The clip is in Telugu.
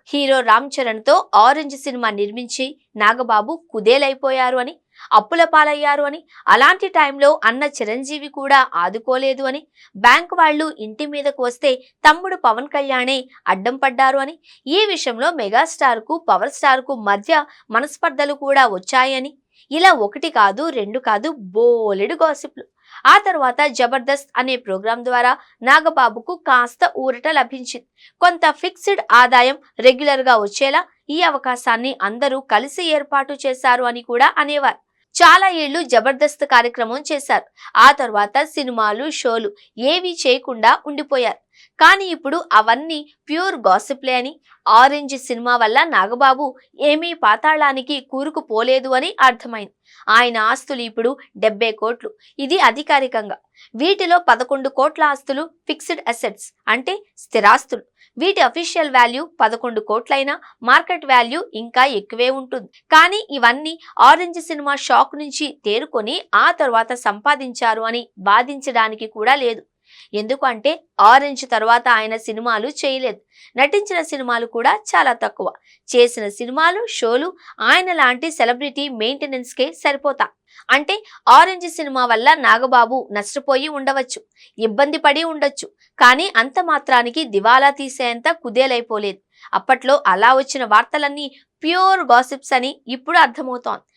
హీరో రామ్ చరణ్తో ఆరెంజ్ సినిమా నిర్మించి నాగబాబు కుదేలైపోయారు అని, అప్పుల పాలయ్యారు అని, అలాంటి టైంలో అన్న చిరంజీవి కూడా ఆదుకోలేదు అని, బ్యాంక్ వాళ్ళు ఇంటి మీదకు వస్తే తమ్ముడు పవన్ కళ్యాణే అడ్డం పడ్డారు అని, ఈ విషయంలో మెగాస్టార్ కు పవర్ స్టార్ కు మధ్య మనస్పర్ధలు కూడా వచ్చాయని, ఇలా ఒకటి కాదు రెండు కాదు బోలెడు గాసిప్లు. ఆ తర్వాత జబర్దస్త్ అనే ప్రోగ్రాం ద్వారా నాగబాబుకు కాస్త ఊరట లభించింది. కొంత ఫిక్స్డ్ ఆదాయం రెగ్యులర్ గా వచ్చేలా ఈ అవకాశాన్ని అందరూ కలిసి ఏర్పాటు చేశారు అని కూడా అనేవారు. చాలా ఏళ్లు జబర్దస్త్ కార్యక్రమం చేశారు. ఆ తర్వాత సినిమాలు షోలు ఏవీ చేయకుండా ఉండిపోయారు. కానీ ఇప్పుడు అవన్నీ ప్యూర్ గాసిప్లే అని, ఆరెంజ్ సినిమా వల్ల నాగబాబు ఏమీ పాతాళానికి కూరుకుపోలేదు అని అర్థమైంది. ఆయన ఆస్తులు ఇప్పుడు 70 కోట్లు, ఇది అధికారికంగా. వీటిలో 11 కోట్ల ఆస్తులు ఫిక్స్డ్ అసెట్స్ అంటే స్థిరాస్తులు. వీటి అఫీషియల్ వాల్యూ 11 కోట్లైనా మార్కెట్ వాల్యూ ఇంకా ఎక్కువే ఉంటుంది. కానీ ఇవన్నీ ఆరెంజ్ సినిమా షాక్ నుంచి తేరుకొని ఆ తర్వాత సంపాదించారు అని వాదించడానికి కూడా లేదు. ఎందుకంటే ఆరెంజ్ తర్వాత ఆయన సినిమాలు చేయలేదు, నటించిన సినిమాలు కూడా చాలా తక్కువ, చేసిన సినిమాలు షోలు ఆయన లాంటి సెలబ్రిటీ మెయింటెనెన్స్ కే సరిపోతా. అంటే ఆరెంజ్ సినిమా వల్ల నాగబాబు నష్టపోయి ఉండవచ్చు, ఇబ్బంది పడి ఉండొచ్చు, కానీ అంత మాత్రానికి దివాలా తీసేంత కుదేలైపోలేదు. అప్పట్లో అలా వచ్చిన వార్తలన్నీ ప్యూర్ గాసిప్స్ అని ఇప్పుడు అర్థమవుతోంది.